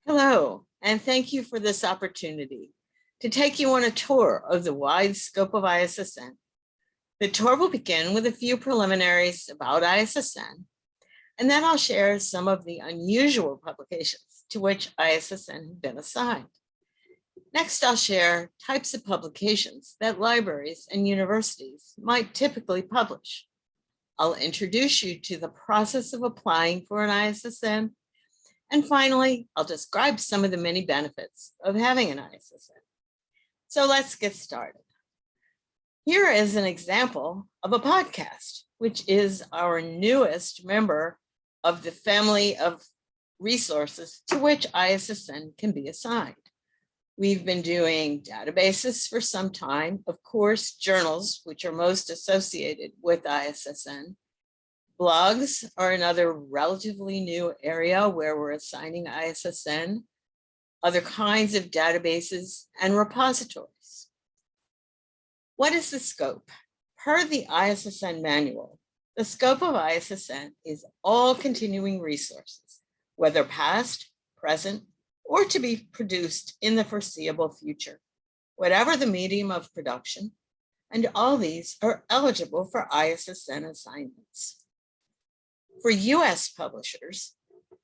Hello, and thank you for this opportunity to take you on a tour of the wide scope of ISSN. The tour will begin with a few preliminaries about ISSN, and then I'll share some of the unusual publications to which ISSN has been assigned. Next, I'll share types of publications that libraries and universities might typically publish. I'll introduce you to the process of applying for an ISSN. And finally, I'll describe some of the many benefits of having an ISSN. So let's get started. Here is an example of a podcast, which is our newest member of the family of resources to which ISSN can be assigned. We've been doing databases for some time, of course, journals, which are most associated with ISSN. Blogs are another relatively new area where we're assigning ISSN, other kinds of databases, and repositories. What is the scope? Per the ISSN manual, the scope of ISSN is all continuing resources, whether past, present, or to be produced in the foreseeable future, whatever the medium of production, and all these are eligible for ISSN assignments. For US publishers,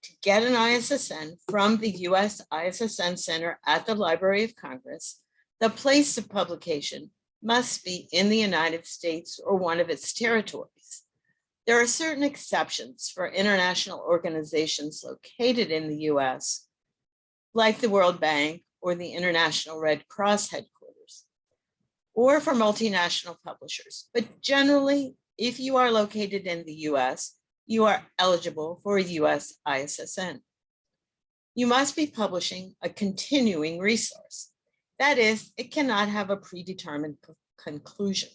to get an ISSN from the US ISSN Center at the Library of Congress, the place of publication must be in the United States or one of its territories. There are certain exceptions for international organizations located in the US, like the World Bank or the International Red Cross headquarters, or for multinational publishers. But generally, if you are located in the US, you are eligible for a US ISSN. You must be publishing a continuing resource. That is, it cannot have a predetermined conclusion.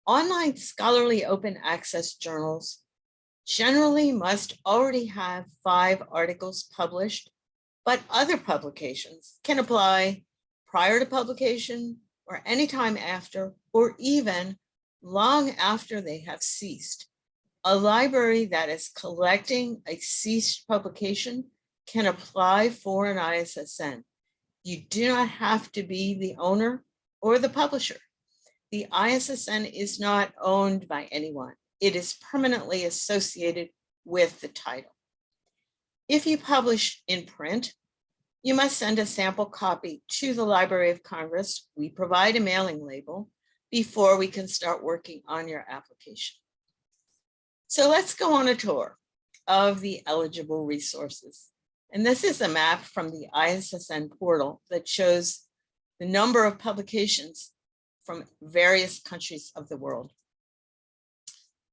Online scholarly open access journals generally must already have 5 articles published, but other publications can apply prior to publication or anytime after, or even long after they have ceased. A library that is collecting a ceased publication can apply for an ISSN. You do not have to be the owner or the publisher. The ISSN is not owned by anyone. It is permanently associated with the title. If you publish in print, you must send a sample copy to the Library of Congress. We provide a mailing label before we can start working on your application. So let's go on a tour of the eligible resources. And this is a map from the ISSN portal that shows the number of publications from various countries of the world.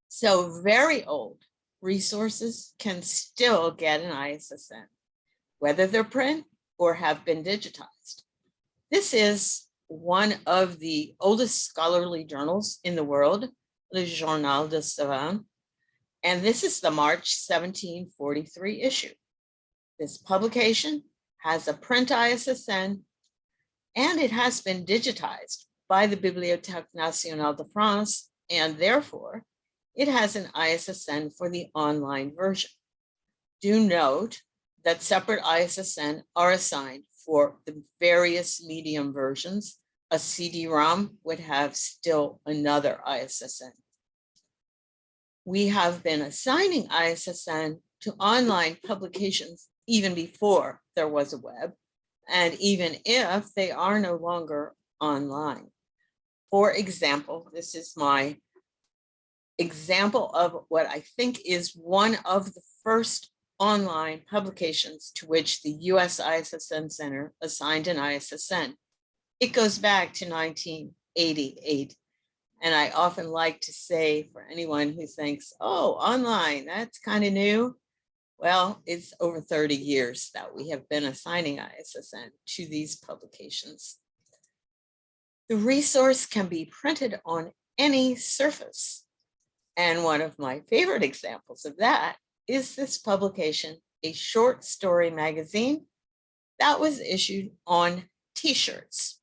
So very old resources can still get an ISSN, whether they're print or have been digitized. This is one of the oldest scholarly journals in the world, Le Journal de Savane. And this is the March 1743 issue. This publication has a print ISSN, and it has been digitized by the Bibliothèque Nationale de France, and therefore it has an ISSN for the online version. Do note that separate ISSN are assigned for the various medium versions. A CD-ROM would have still another ISSN. We have been assigning ISSN to online publications even before there was a web, and even if they are no longer online. For example, this is my example of what I think is one of the first online publications to which the US ISSN Center assigned an ISSN. It goes back to 1988. And I often like to say, for anyone who thinks, oh, online, that's kind of new. Well, it's over 30 years that we have been assigning ISSN to these publications. The resource can be printed on any surface. And one of my favorite examples of that is this publication, a short story magazine that was issued on t-shirts.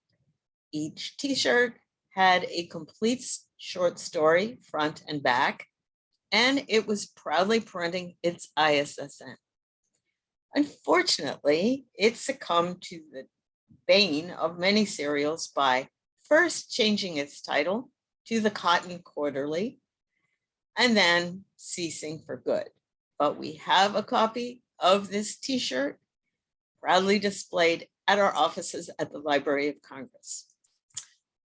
Each t-shirt had a complete short story, front and back, and it was proudly printing its ISSN. Unfortunately, it succumbed to the bane of many serials by first changing its title to the Cotton Quarterly and then ceasing for good. But we have a copy of this t-shirt proudly displayed at our offices at the Library of Congress.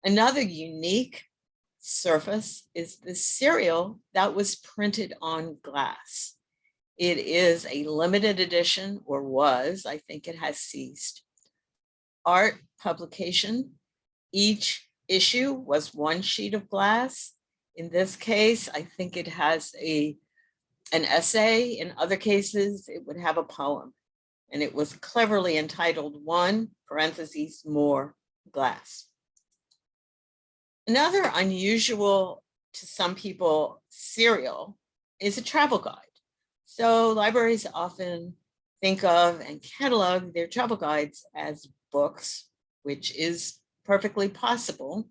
Another unique surface is the serial that was printed on glass. It is a limited edition, or was, I think it has ceased, art publication. Each issue was one sheet of glass. In this case, I think it has an essay. In other cases, it would have a poem. And it was cleverly entitled One, parentheses, More Glass. Another unusual to some people serial is a travel guide. So libraries often think of and catalog their travel guides as books, which is perfectly possible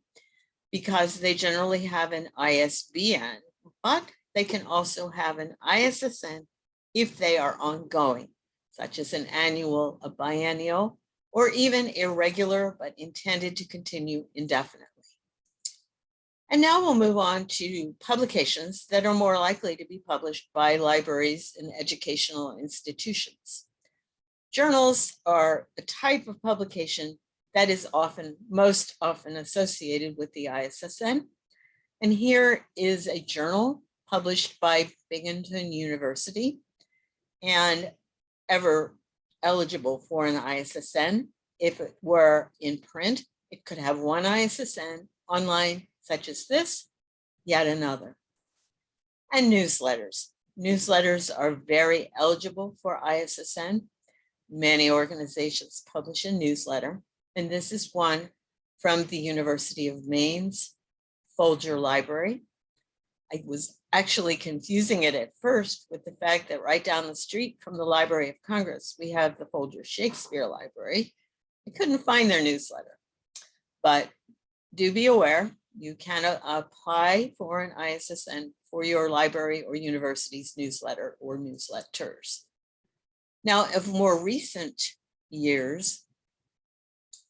because they generally have an ISBN, but they can also have an ISSN if they are ongoing, such as an annual, a biennial, or even irregular but intended to continue indefinitely. And now we'll move on to publications that are more likely to be published by libraries and educational institutions. Journals are a type of publication that is most often associated with the ISSN. And here is a journal published by Binghamton University and ever eligible for an ISSN. If it were in print, it could have one ISSN, online, such as this, yet another. And newsletters. Newsletters are very eligible for ISSN. Many organizations publish a newsletter, and this is one from the University of Maine's Folger Library. I was actually confusing it at first with the fact that right down the street from the Library of Congress, we have the Folger Shakespeare Library. I couldn't find their newsletter, but do be aware, you can apply for an ISSN for your library or university's newsletter or newsletters. Now, of more recent years,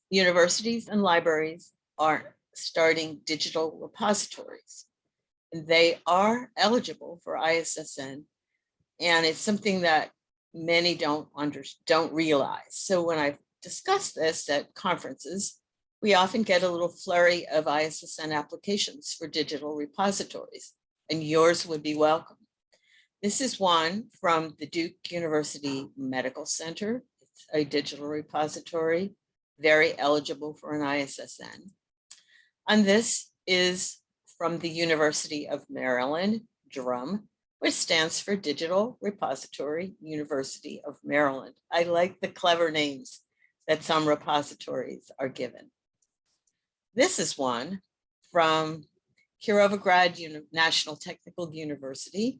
universities and libraries are starting digital repositories. And they are eligible for ISSN, and it's something that many don't realize. So when I've discussed this at conferences, we often get a little flurry of ISSN applications for digital repositories, and yours would be welcome. This is one from the Duke University Medical Center. It's a digital repository, very eligible for an ISSN. And this is from the University of Maryland, DRUM, which stands for Digital Repository University of Maryland. I like the clever names that some repositories are given. This is one from Kirovograd National Technical University.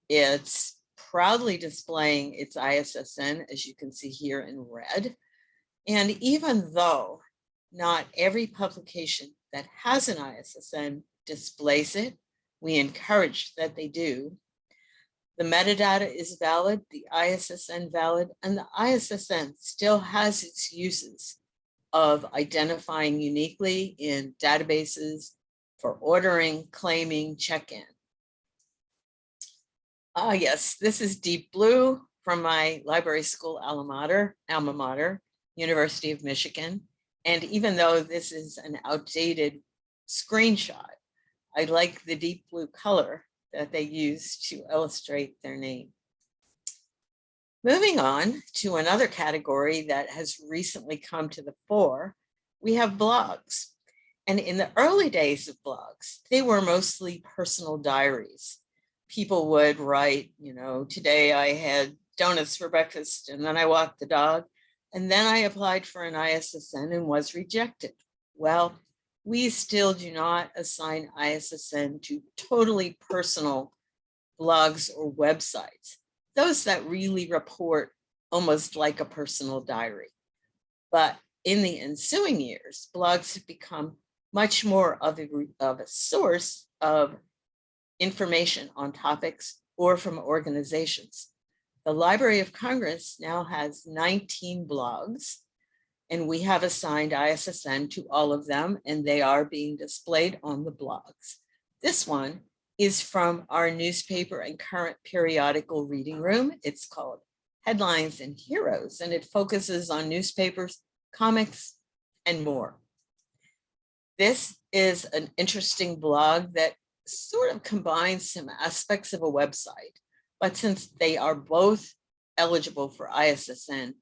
It's proudly displaying its ISSN, as you can see here in red. And even though not every publication that has an ISSN displays it, we encourage that they do. The metadata is valid, the ISSN valid, and the ISSN still has its uses of identifying uniquely in databases for ordering, claiming, check-in. Yes, this is deep blue from my library school alma mater, University of Michigan. And even though this is an outdated screenshot, I like the deep blue color that they use to illustrate their name. Moving on to another category that has recently come to the fore, we have blogs. And in the early days of blogs, they were mostly personal diaries. People would write, today I had donuts for breakfast and then I walked the dog, and then I applied for an ISSN and was rejected. Well, we still do not assign ISSN to totally personal blogs or websites, those that really report almost like a personal diary. But in the ensuing years, blogs have become much more of a source of information on topics or from organizations. The Library of Congress now has 19 blogs, and we have assigned ISSN to all of them, and they are being displayed on the blogs. This one is from our newspaper and current periodical reading room. It's called Headlines and Heroes, and it focuses on newspapers, comics, and more. This is an interesting blog that sort of combines some aspects of a website, but since they are both eligible for ISSN,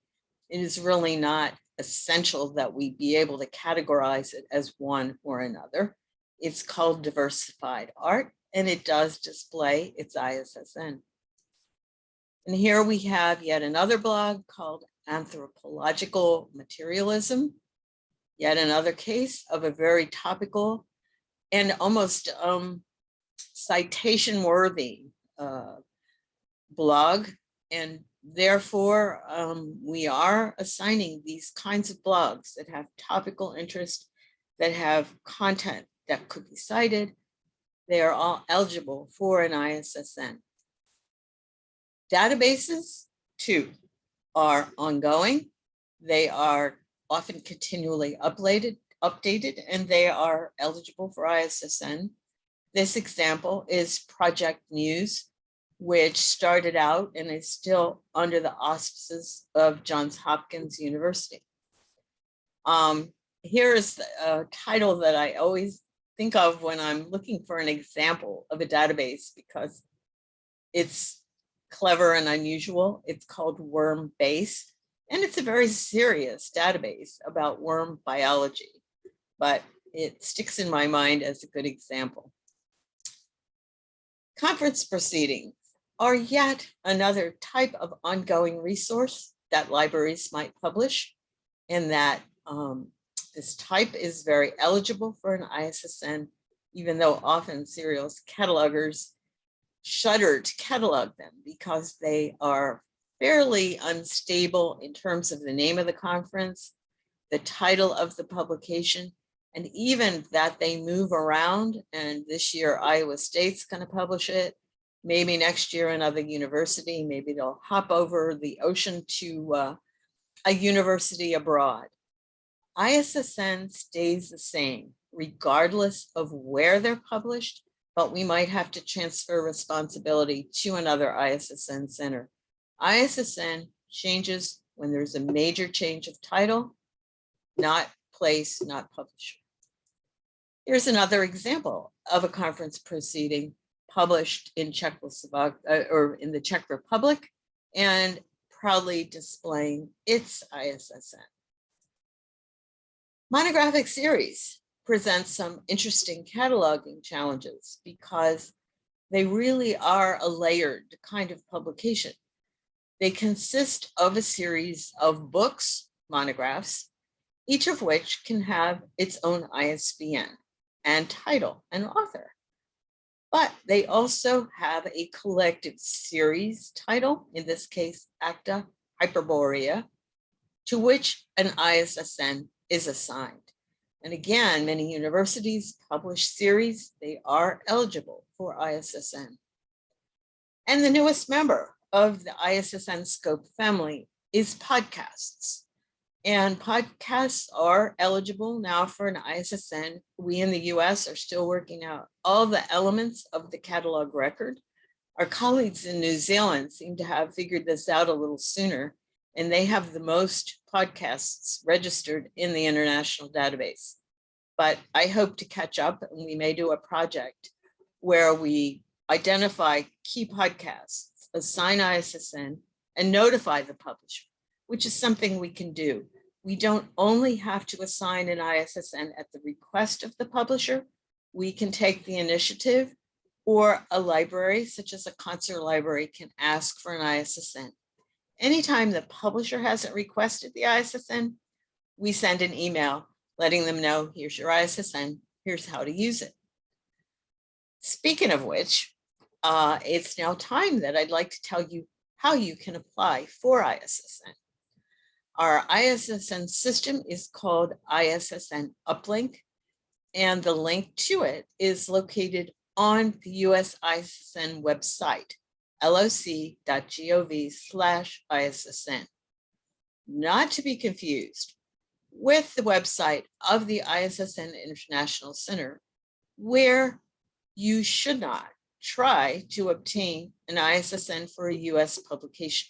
it is really not essential that we be able to categorize it as one or another. It's called Diversified Art, and it does display its ISSN. And here we have yet another blog called Anthropological Materialism, yet another case of a very topical and almost citation-worthy blog, and therefore we are assigning these kinds of blogs that have topical interest, that have content that could be cited. They are all eligible for an ISSN. Databases, too, are ongoing. They are often continually updated, and they are eligible for ISSN. This example is Project Muse, which started out and is still under the auspices of Johns Hopkins University. Here is a title that I always think of when I'm looking for an example of a database because it's clever and unusual. It's called Worm Base, and it's a very serious database about worm biology, but it sticks in my mind as a good example. Conference proceedings are yet another type of ongoing resource that libraries might publish, and that this type is very eligible for an ISSN, even though often serials catalogers shudder to catalog them because they are fairly unstable in terms of the name of the conference, the title of the publication, and even that they move around. And this year, Iowa State's going to publish it. Maybe next year, another university, maybe they'll hop over the ocean to a university abroad. ISSN stays the same, regardless of where they're published, but we might have to transfer responsibility to another ISSN center. ISSN changes when there's a major change of title, not place, not publisher. Here's another example of a conference proceeding published in Czechoslovakia or in the Czech Republic and proudly displaying its ISSN. Monographic series presents some interesting cataloging challenges because they really are a layered kind of publication. They consist of a series of books, monographs, each of which can have its own ISBN and title and author. But they also have a collective series title, in this case, Acta Hyperborea, to which an ISSN is assigned. And again, many universities publish series. They are eligible for ISSN. And the newest member of the ISSN scope family is podcasts. And podcasts are eligible now for an ISSN. We in the US are still working out all the elements of the catalog record. Our colleagues in New Zealand seem to have figured this out a little sooner, and they have the most podcasts registered in the international database. But I hope to catch up, and we may do a project where we identify key podcasts, assign ISSN, and notify the publisher, which is something we can do. We don't only have to assign an ISSN at the request of the publisher. We can take the initiative, or a library, such as a concert library, can ask for an ISSN. Anytime the publisher hasn't requested the ISSN, we send an email letting them know, here's your ISSN, here's how to use it. Speaking of which, it's now time that I'd like to tell you how you can apply for ISSN. Our ISSN system is called ISSN Uplink, and the link to it is located on the US ISSN website, loc.gov/ISSN. Not to be confused with the website of the ISSN International Center, where you should not try to obtain an ISSN for a US publication.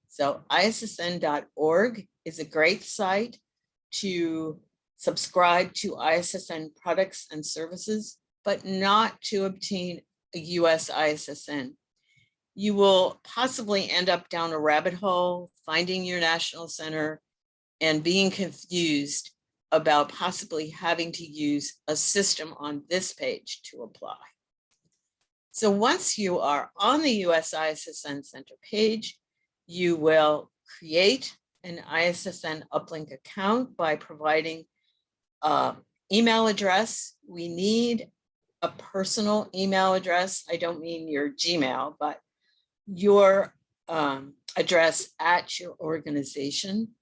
So ISSN.org is a great site to subscribe to ISSN products and services, but not to obtain a US ISSN. You will possibly end up down a rabbit hole, finding your national center and being confused about possibly having to use a system on this page to apply. So once you are on the US ISSN Center page, you will create an ISSN uplink account by providing an email address. We need a personal email address. I don't mean your Gmail, but your address at your organization.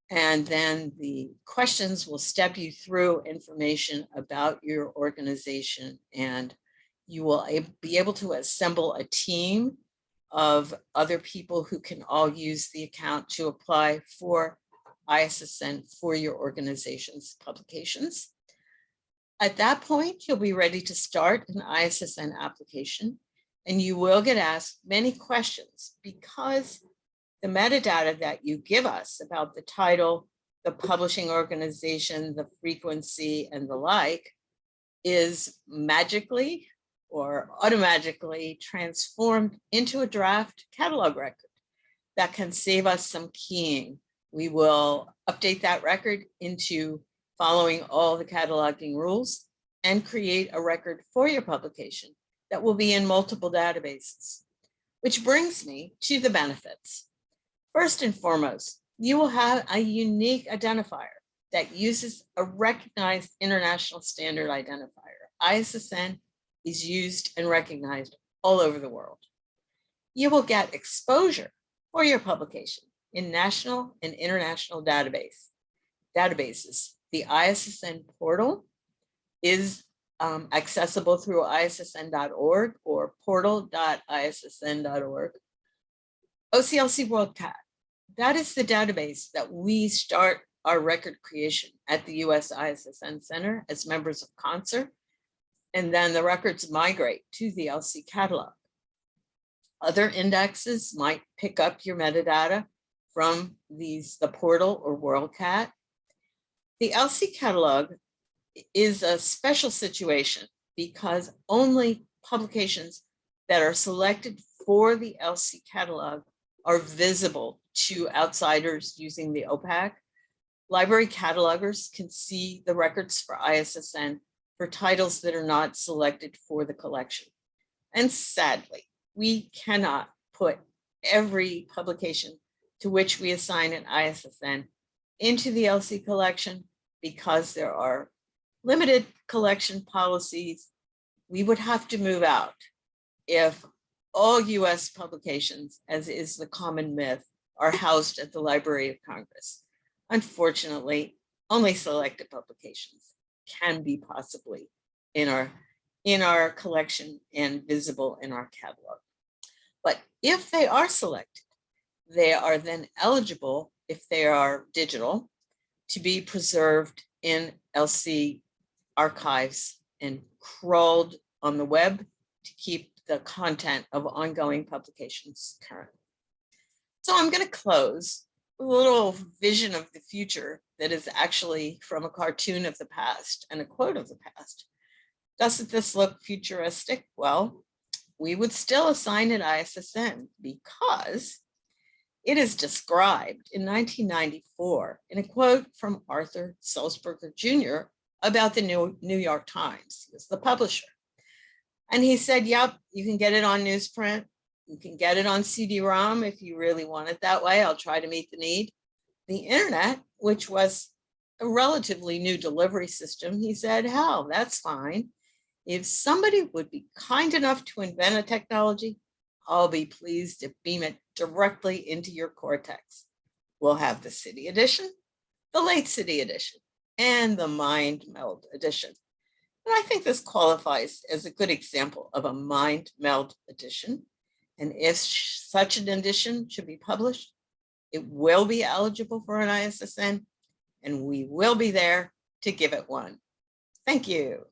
And then the questions will step you through information about your organization, and you will be able to assemble a team of other people who can all use the account to apply for ISSN for your organization's publications. At that point, you'll be ready to start an ISSN application, and you will get asked many questions because the metadata that you give us about the title, the publishing organization, the frequency, and the like is magically or automatically transformed into a draft catalog record that can save us some keying. We will update that record into following all the cataloging rules and create a record for your publication that will be in multiple databases, which brings me to the benefits. First and foremost, you will have a unique identifier that uses a recognized international standard identifier. ISSN is used and recognized all over the world. You will get exposure for your publication in national and international databases. The ISSN portal is accessible through ISSN.org or portal.issn.org. OCLC WorldCat, that is the database that we start our record creation at the US ISSN Center as members of CONSER, and then the records migrate to the LC catalog. Other indexes might pick up your metadata from the portal or WorldCat. The LC catalog is a special situation because only publications that are selected for the LC catalog are visible to outsiders using the OPAC. Library catalogers can see the records for ISSN for titles that are not selected for the collection. And sadly, we cannot put every publication to which we assign an ISSN into the LC collection because there are limited collection policies. We would have to move out if all US publications, as is the common myth, are housed at the Library of Congress. Unfortunately, only selected publications can be possibly in our collection and visible in our catalog. But if they are selected, they are then eligible, if they are digital, to be preserved in LC archives and crawled on the web to keep the content of ongoing publications current. So I'm going to close with a little vision of the future that is actually from a cartoon of the past and a quote of the past. Doesn't this look futuristic? Well, we would still assign it ISSN because it is described in 1994 in a quote from Arthur Sulzberger Jr. about the New York Times. He was the publisher. And he said, yep, you can get it on newsprint. You can get it on CD-ROM if you really want it that way. I'll try to meet the need. The internet, which was a relatively new delivery system, he said, hell, that's fine. If somebody would be kind enough to invent a technology, I'll be pleased to beam it directly into your cortex. We'll have the City Edition, the Late City Edition, and the Mind Meld Edition. And I think this qualifies as a good example of a mind meld edition. And if such an edition should be published, it will be eligible for an ISSN, and we will be there to give it one. Thank you.